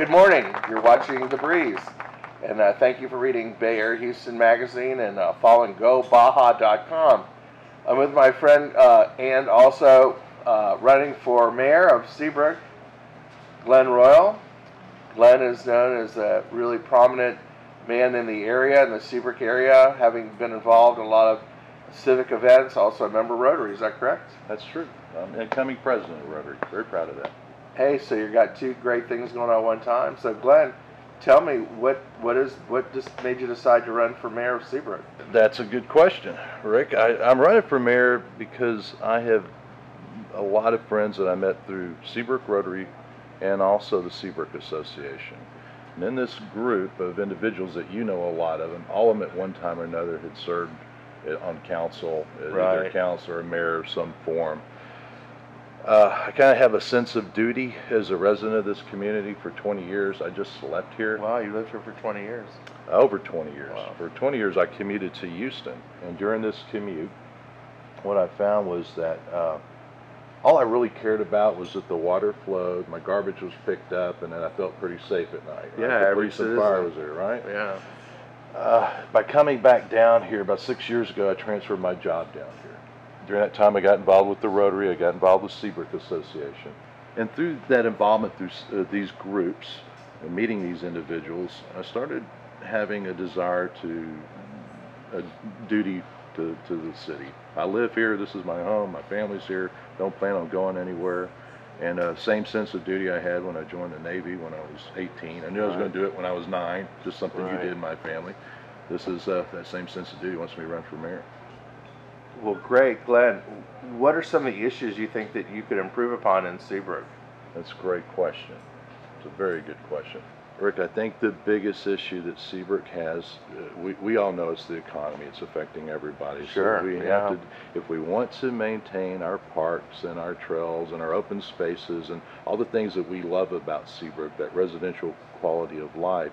Good morning. You're watching The Breeze. And thank you for reading Bay Area Houston Magazine and following GoBaja.com. I'm with my friend and also running for mayor of Seabrook, Glenn Royal. Glenn is known as a really prominent man in the area, in the Seabrook area, having been involved in a lot of civic events, also a member of Rotary. Is that correct? That's true. I'm incoming president of Rotary. Very proud of that. Hey, so you got two great things going on at one time. So Glenn, tell me what just made you decide to run for mayor of Seabrook? That's a good question, Rick. I'm running for mayor because I have a lot of friends that I met through Seabrook Rotary and also the Seabrook Association. And in this group of individuals that you know a lot of, and all of them at one time or another had served on council, either council or mayor of some form. I kind of have a sense of duty as a resident of this community for 20 years. I just slept here. Wow, you lived here for 20 years. Over 20 years. Wow. For 20 years I commuted to Houston. And during this commute, what I found was that all I really cared about was that the water flowed, my garbage was picked up, and that I felt pretty safe at night. Right? Yeah, the police and fire was there, right? Yeah. By coming back down here about 6 years ago, I transferred my job down here. During that time, I got involved with the Rotary. I got involved with Seabrook Association. And through that involvement through these groups and meeting these individuals, I started having a desire a duty to the city. I live here. This is my home. My family's here. Don't plan on going anywhere. And same sense of duty I had when I joined the Navy when I was 18. I knew I was going to do it when I was 9, just something you did in my family. This is that same sense of duty wants me to run for mayor. Well, great. Glenn, what are some of the issues you think that you could improve upon in Seabrook? That's a great question. It's a very good question. Rick, I think the biggest issue that Seabrook has, we all know it's the economy. It's affecting everybody. Sure. So we have to, if we want to maintain our parks and our trails and our open spaces and all the things that we love about Seabrook, that residential quality of life,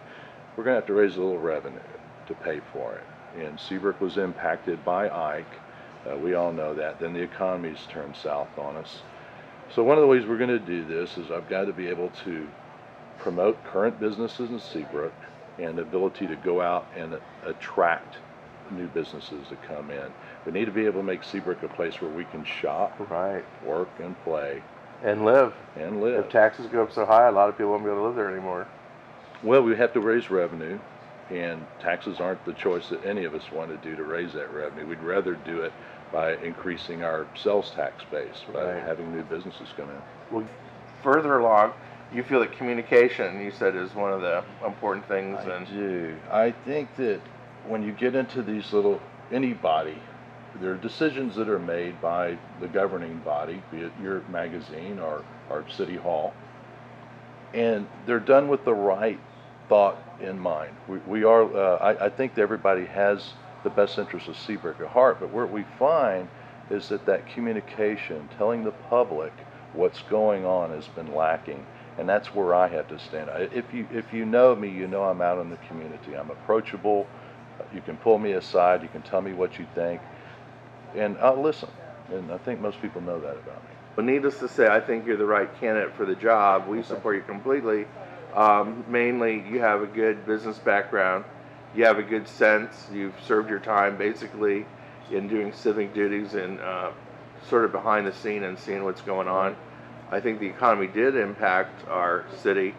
we're going to have to raise a little revenue to pay for it. And Seabrook was impacted by Ike. We all know that. Then the economy's turned south on us. So one of the ways we're going to do this is I've got to be able to promote current businesses in Seabrook and the ability to go out and attract new businesses to come in. We need to be able to make Seabrook a place where we can shop, work, and play. And live. And live. If taxes go up so high, a lot of people won't be able to live there anymore. Well, we have to raise revenue. And taxes aren't the choice that any of us want to do to raise that revenue. We'd rather do it by increasing our sales tax base, by having new businesses come in. Well, further along, you feel that communication, you said, is one of the important things. I do. I think that when you get into these any body, there are decisions that are made by the governing body, be it your magazine or City Hall, and they're done with the right thought in mind. I think that everybody has the best interest of Seabrook at heart, but what we find is that communication, telling the public what's going on, has been lacking, and that's where I have to stand. If you know me, you know I'm out in the community. I'm approachable. You can pull me aside. You can tell me what you think, and I'll listen. And I think most people know that about me. Well, needless to say, I think you're the right candidate for the job. We support you completely. Mainly, you have a good business background. You have a good sense. You've served your time basically in doing civic duties and sort of behind the scene and seeing what's going on. I think the economy did impact our city,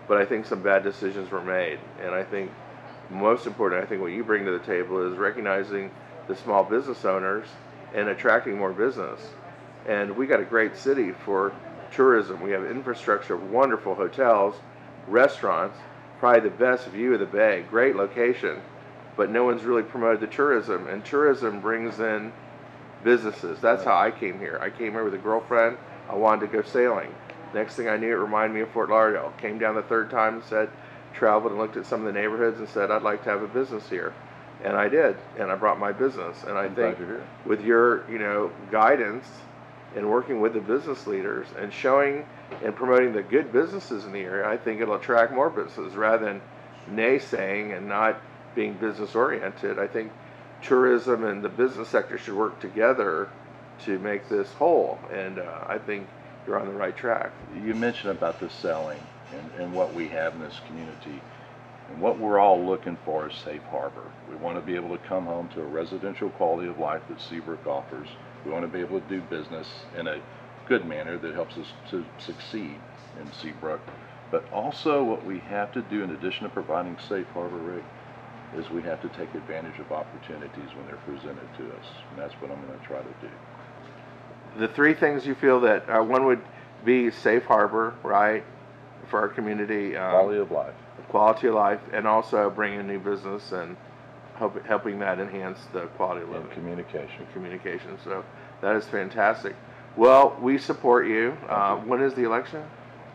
but I think some bad decisions were made. And I think most important, I think what you bring to the table is recognizing the small business owners and attracting more business. And we got a great city for tourism. We have infrastructure, wonderful hotels, restaurants, probably the best view of the bay, great location, but no one's really promoted the tourism, and tourism brings in businesses. That's how I came here. I came here with a girlfriend. I wanted to go sailing. Next thing I knew, it reminded me of Fort Lauderdale. Came down the third time and said, traveled and looked at some of the neighborhoods and said, I'd like to have a business here. And I did, and I brought my business. And I think with your guidance and working with the business leaders and showing and promoting the good businesses in the area, I think it'll attract more businesses rather than naysaying and not being business oriented. I think tourism and the business sector should work together to make this whole, and I think you're on the right track. You mentioned about the selling. and what we have in this community. And what we're all looking for is safe harbor. We want to be able to come home to a residential quality of life that Seabrook offers. We want to be able to do business in a good manner that helps us to succeed in Seabrook. But also what we have to do, in addition to providing safe harbor, Rick, is we have to take advantage of opportunities when they're presented to us. And that's what I'm going to try to do. The three things you feel that, one would be safe harbor, right, for our community. Quality of life. Quality of life, and also bringing new business and helping that enhance the quality of living. And communication. And communication. So that is fantastic. Well, we support you. When is the election?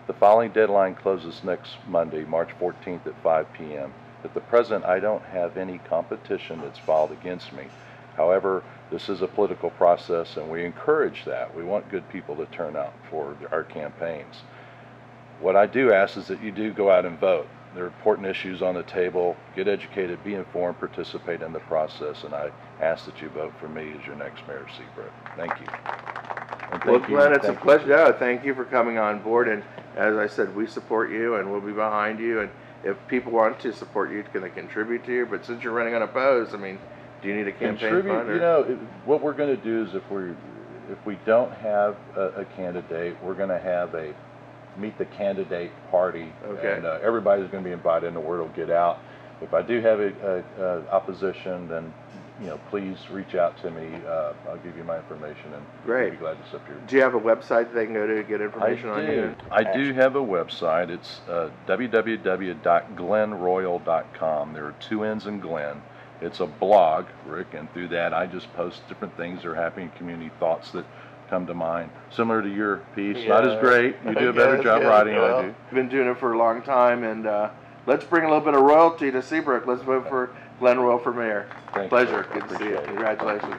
The filing deadline closes next Monday, March 14th at 5 p.m. At the present, I don't have any competition that's filed against me. However, this is a political process, and we encourage that. We want good people to turn out for our campaigns. What I do ask is that you do go out and vote. There are important issues on the table. Get educated, be informed, participate in the process, and I ask that you vote for me as your next mayor of Seabrook. Thank you. Well, Glenn, it's a pleasure. No, thank you for coming on board, and as I said, we support you, and we'll be behind you, and if people want to support you, can they contribute to you? But since you're running unopposed, I mean, do you need a campaign fund? You know, what we're going to do is if we don't have a candidate, we're going to have a meet the candidate party, okay. And everybody's going to be invited, and the word will get out. If I do have a opposition, then please reach out to me. I'll give you my information, and great. I'll be glad to sit here. Do you have a website that they can go to get information on you? I do have a website. It's www.glennroyal.com. There are two N's in Glenn. It's a blog, Rick, and through that I just post different things that are happening in community, thoughts that come to mind. Similar to your piece, yeah. Not as great. You do a better job writing than I do. I've been doing it for a long time, and let's bring a little bit of royalty to Seabrook. Let's vote for Glenn Royal for mayor. Pleasure. Good to see you. Congratulations.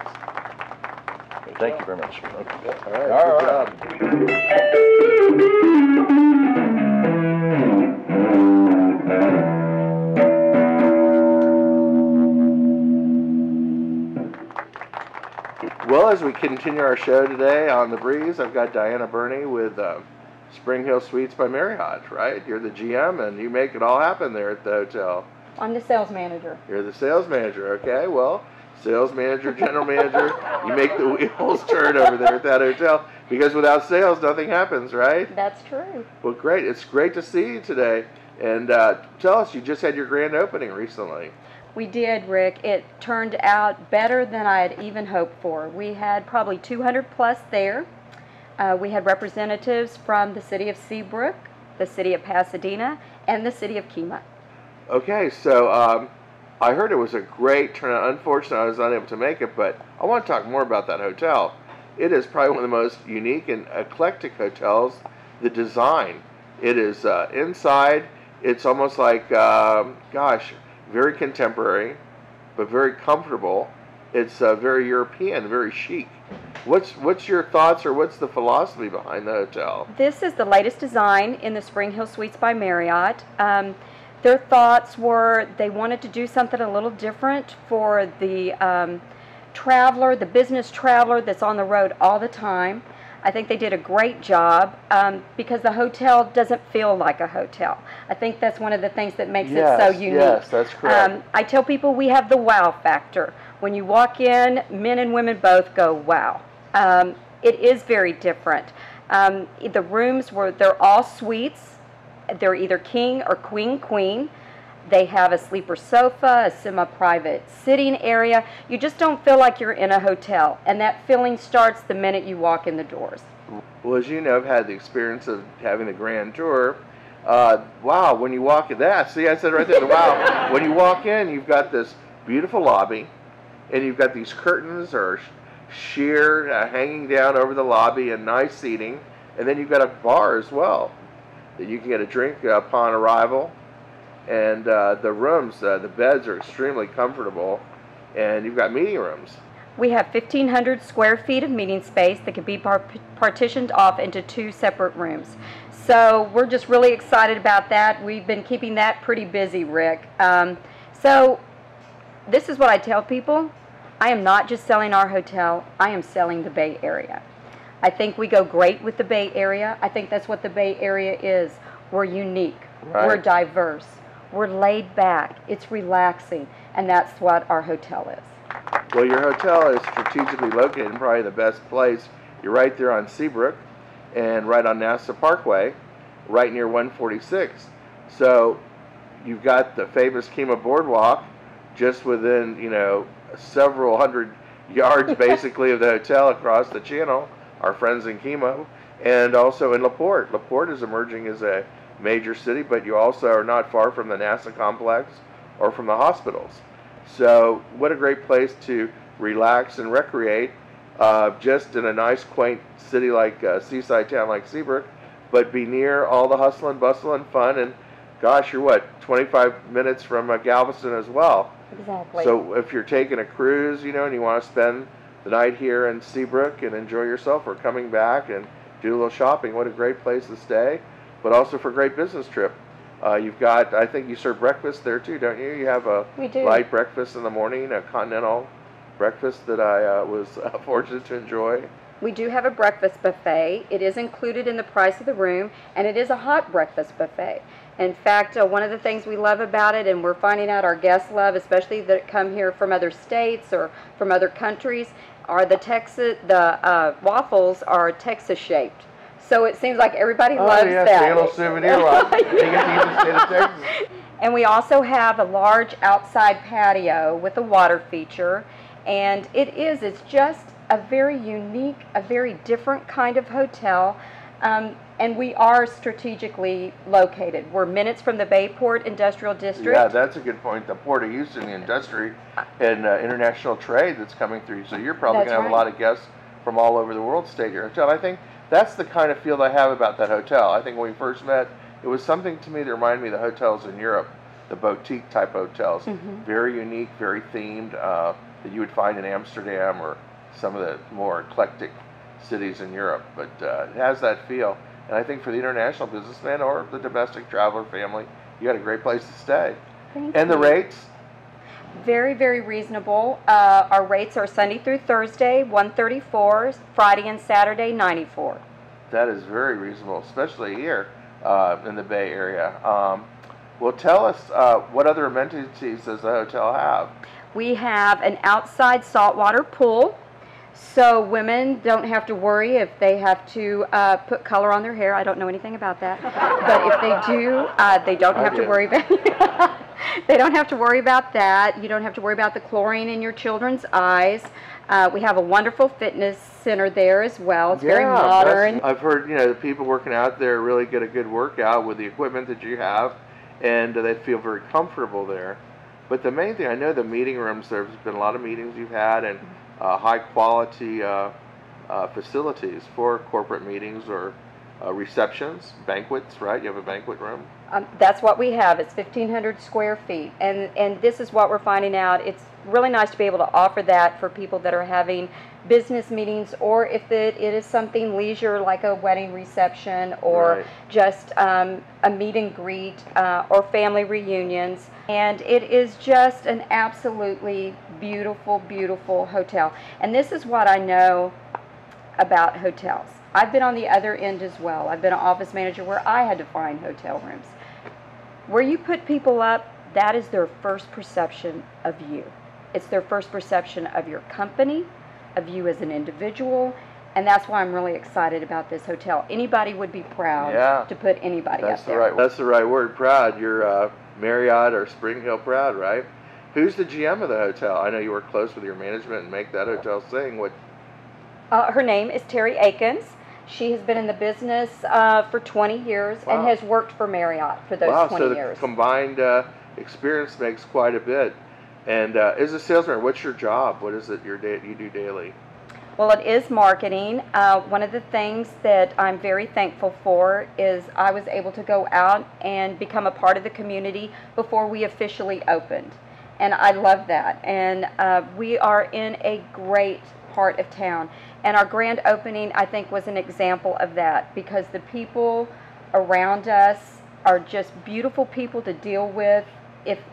Thank you very much. Okay. All right. Good job. Well, as we continue our show today on The Breeze, I've got Diana Burney with Spring Hill Suites by Marriott, right? You're the GM, and you make it all happen there at the hotel. I'm the sales manager. You're the sales manager, okay? Well, sales manager, general manager, you make the wheels turn over there at that hotel, because without sales, nothing happens, right? That's true. Well, great. It's great to see you today. And tell us, you just had your grand opening recently. We did, Rick. It turned out better than I had even hoped for. We had probably 200 plus there. We had representatives from the city of Seabrook, the city of Pasadena, and the city of Kemah. Okay, so I heard it was a great turnout. Unfortunately, I was unable to make it, but I want to talk more about that hotel. It is probably one of the most unique and eclectic hotels. The design, it is inside, it's almost like, very contemporary, but very comfortable. It's very European, very chic. What's your thoughts, or what's the philosophy behind the hotel? This is the latest design in the Spring Hill Suites by Marriott. Their thoughts were they wanted to do something a little different for the traveler, the business traveler that's on the road all the time. I think they did a great job because the hotel doesn't feel like a hotel. I think that's one of the things that makes it so unique. Yes, that's correct. I tell people we have the wow factor. When you walk in, men and women both go, wow. It is very different. The rooms they're all suites. They're either king or queen. They have a sleeper sofa, a semi-private sitting area. You just don't feel like you're in a hotel, and that feeling starts the minute you walk in the doors. Well, as you know, I've had the experience of having the grand tour. Wow, when you walk in, see, I said right there, wow. When you walk in, you've got this beautiful lobby, and you've got these curtains or sheer hanging down over the lobby and nice seating, and then you've got a bar as well that you can get a drink upon arrival. And the rooms, the beds are extremely comfortable, and you've got meeting rooms. We have 1,500 square feet of meeting space that can be partitioned off into 2 separate rooms. So we're just really excited about that. We've been keeping that pretty busy, Rick. So this is what I tell people. I am not just selling our hotel, I am selling the Bay Area. I think we go great with the Bay Area. I think that's what the Bay Area is. We're unique. Right. We're diverse. We're laid back. It's relaxing, and that's what our hotel is. Well, your hotel is strategically located in probably the best place. You're right there on Seabrook and right on NASA Parkway, right near 146. So you've got the famous Kemah Boardwalk just within, you know, several hundred yards basically of the hotel across the channel, our friends in Kemah, and also in LaPorte. LaPorte is emerging as a major city, but you also are not far from the NASA complex or from the hospitals. So what a great place to relax and recreate, just in a nice quaint city like seaside town like Seabrook, but be near all the hustle and bustle and fun. And gosh, you're what, 25 minutes from Galveston as well. Exactly. So if you're taking a cruise, you know, and you want to spend the night here in Seabrook and enjoy yourself, or coming back and do a little shopping, what a great place to stay, but also for a great business trip. You've got, I think you serve breakfast there too, don't you? You have a light breakfast in the morning, a continental breakfast that I was fortunate to enjoy. We do have a breakfast buffet. It is included in the price of the room, and it is a hot breakfast buffet. In fact, one of the things we love about it, and we're finding out our guests love, especially that come here from other states or from other countries, are the waffles are Texas shaped. So it seems like everybody loves that. Oh, yeah, a little souvenir waffle. You get to eat the state of Texas. And we also have a large outside patio with a water feature. And it's just a very unique, a very different kind of hotel. And we are strategically located. We're minutes from the Bayport Industrial District. Yeah, that's a good point. The Port of Houston, the industry and international trade that's coming through. So you're probably going to have a lot of guests from all over the world stay at your hotel. I think that's the kind of feel I have about that hotel. I think when we first met, it was something to me that reminded me of the hotels in Europe, the boutique type hotels. Very unique, very themed, that you would find in Amsterdam or some of the more eclectic cities in Europe. But it has that feel. And I think for the international businessman or the domestic traveler family, you got a great place to stay. And the rates? Very, very reasonable. Our rates are Sunday through Thursday, $134, Friday and Saturday, $94. That is very reasonable, especially here in the Bay Area. Well, tell us, what other amenities does the hotel have? We have an outside saltwater pool, so women don't have to worry if they have to put color on their hair. I don't know anything about that, but if they do, they don't have to worry about it. They don't have to worry about that. You don't have to worry about the chlorine in your children's eyes. We have a wonderful fitness center there as well. It's very modern. I've heard, you know, the people working out there really get a good workout with the equipment that you have, and they feel very comfortable there. But the main thing, I know the meeting rooms, there's been a lot of meetings you've had, and high quality facilities for corporate meetings or receptions, banquets, right? You have a banquet room? That's what we have. It's 1,500 square feet. And this is what we're finding out. It's really nice to be able to offer that for people that are having business meetings, or if it is something leisure like a wedding reception or just a meet and greet or family reunions. And it is just an absolutely beautiful, beautiful hotel. And this is what I know about hotels. I've been on the other end as well. I've been an office manager where I had to find hotel rooms. Where you put people up, that is their first perception of you. It's their first perception of your company, of you as an individual, and that's why I'm really excited about this hotel. Anybody would be proud to put anybody up there. That's the right word, proud. You're Marriott or Spring Hill proud, right? Who's the GM of the hotel? I know you work close with your management and make that hotel sing. Her name is Terry Akins. She has been in the business for 20 years and has worked for Marriott for those 20 years. So the combined experience makes quite a bit. And as a salesman, what's your job? What is it you do daily? Well, it is marketing. One of the things that I'm very thankful for is I was able to go out and become a part of the community before we officially opened. And I love that. And we are in a great part of town. And our grand opening, I think, was an example of that, because the people around us are just beautiful people to deal with,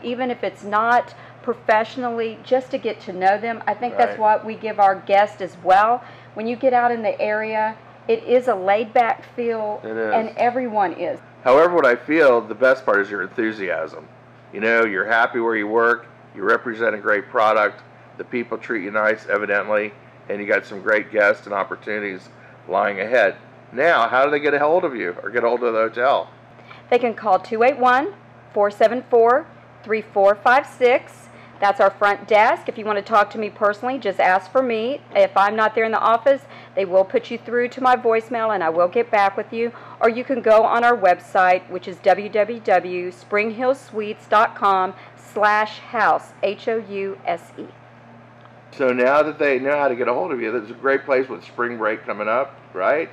even if it's not professionally, just to get to know them. I think that's what we give our guests as well. When you get out in the area, it is a laid-back feel, and everyone is. However, what I feel, the best part is your enthusiasm. You know, you're happy where you work, you represent a great product, the people treat you nice, evidently, and you got some great guests and opportunities lying ahead. Now, how do they get a hold of you or get a hold of the hotel? They can call 281-474-3456. That's our front desk. If you want to talk to me personally, just ask for me. If I'm not there in the office, they will put you through to my voicemail and I will get back with you. Or you can go on our website, which is www.springhillsuites.com/house, House. So now that they know how to get a hold of you, there's a great place with spring break coming up, right?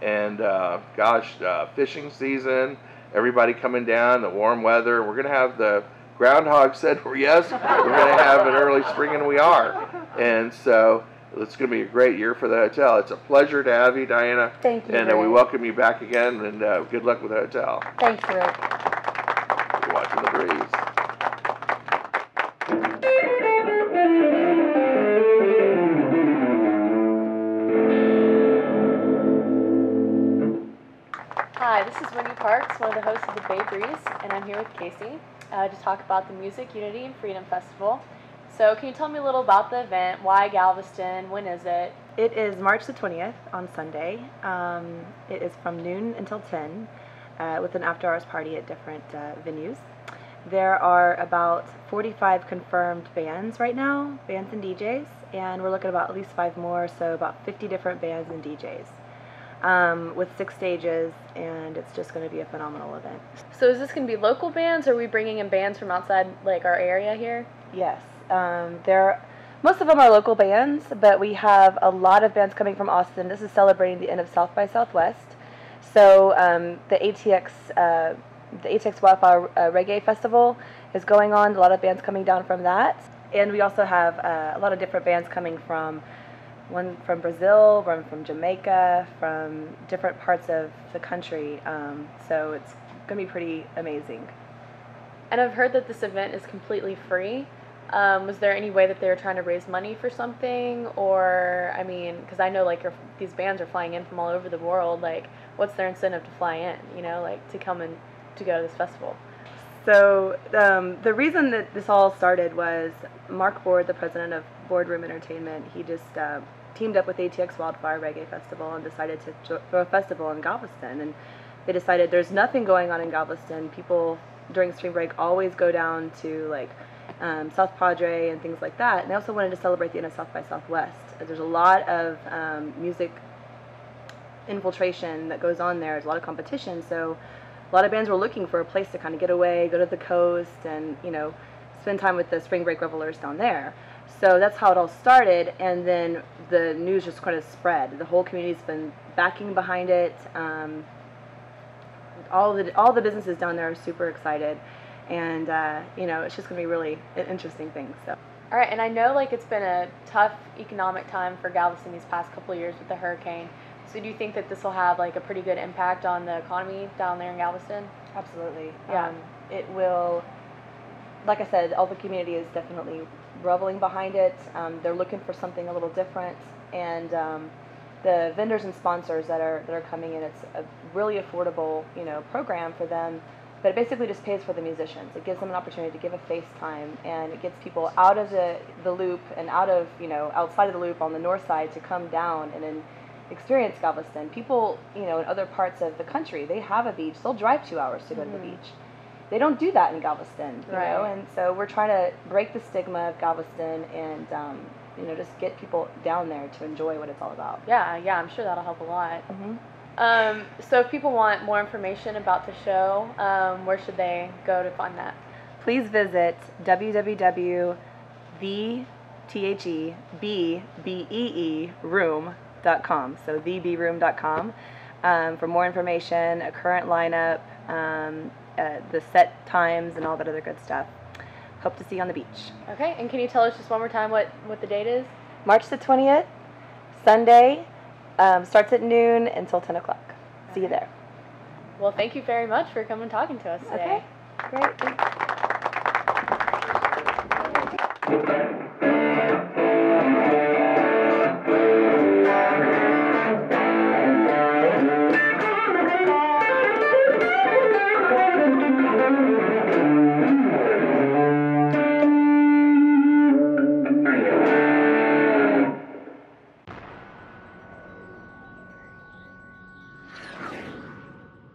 And fishing season, everybody coming down, the warm weather. We're going to have the groundhog said, yes, we're going to have an early spring, and we are. And so it's going to be a great year for the hotel. It's a pleasure to have you, Diana. Thank you, and we welcome you back again, and good luck with the hotel. Thanks, Rick. You're watching the breeze. Hi, this is Whitney Parks, one of the hosts of the Bay Breeze, and I'm here with Kasie to talk about the Music, Unity, and Freedom Festival. So can you tell me a little about the event? Why Galveston? When is it? It is March the 20th on Sunday. It is from noon until 10 with an after-hours party at different venues. There are about 45 confirmed bands right now, bands and DJs, and we're looking at least 5 more, so about 50 different bands and DJs. With 6 stages, and it's just going to be a phenomenal event. So is this going to be local bands, or are we bringing in bands from outside, like, our area here? Yes. Most of them are local bands, but we have a lot of bands coming from Austin. This is celebrating the end of South by Southwest. So the ATX Wildfire Reggae Festival is going on. A lot of bands coming down from that. And we also have a lot of different bands coming from one from Brazil, one from Jamaica, from different parts of the country. So it's going to be pretty amazing. And I've heard that this event is completely free. Was there any way that they were trying to raise money for something? Or, I mean, because I know, like, these bands are flying in from all over the world. Like, what's their incentive to fly in, you know, like, to come and to go to this festival? So the reason that this all started was Mark Board, the president of Boardroom Entertainment, he just teamed up with ATX Wildfire Reggae Festival and decided to throw a festival in Galveston. And they decided there's nothing going on in Galveston. People during spring break always go down to, like, South Padre and things like that. And they also wanted to celebrate the end of South by Southwest. There's a lot of music infiltration that goes on there. There's a lot of competition. So a lot of bands were looking for a place to kind of get away, go to the coast, and, you know, spend time with the spring break revelers down there. So that's how it all started, and then the news just kind of spread. The whole community's been backing behind it. All the businesses down there are super excited, and you know, it's just going to be really an interesting thing. So. All right, and I know, like, it's been a tough economic time for Galveston these past couple of years with the hurricane. So do you think that this will have, like, a pretty good impact on the economy down there in Galveston? Absolutely. Yeah. It will, like I said, all the community is definitely reveling behind it. They're looking for something a little different, and the vendors and sponsors that are coming in, it's a really affordable, you know, program for them. But it basically just pays for the musicians. It gives them an opportunity to give a face time, and it gets people out of the loop and out of, you know, outside of the loop on the north side to come down and then experience Galveston. People, you know, in other parts of the country, they have a beach. They'll drive 2 hours to go to the beach. They don't do that in Galveston, you know, and so we're trying to break the stigma of Galveston and, you know, just get people down there to enjoy what it's all about. Yeah, I'm sure that'll help a lot. So if people want more information about the show, where should they go to find that? Please visit www.thebeeroom.com, so thebeeroom.com, for more information, a current lineup, the set times, and all that other good stuff. Hope to see you on the beach. Okay, and can you tell us just one more time what the date is? March the 20th, Sunday, starts at noon until 10 o'clock. See you there. Well, thank you very much for coming and talking to us today. Okay, great. Thanks.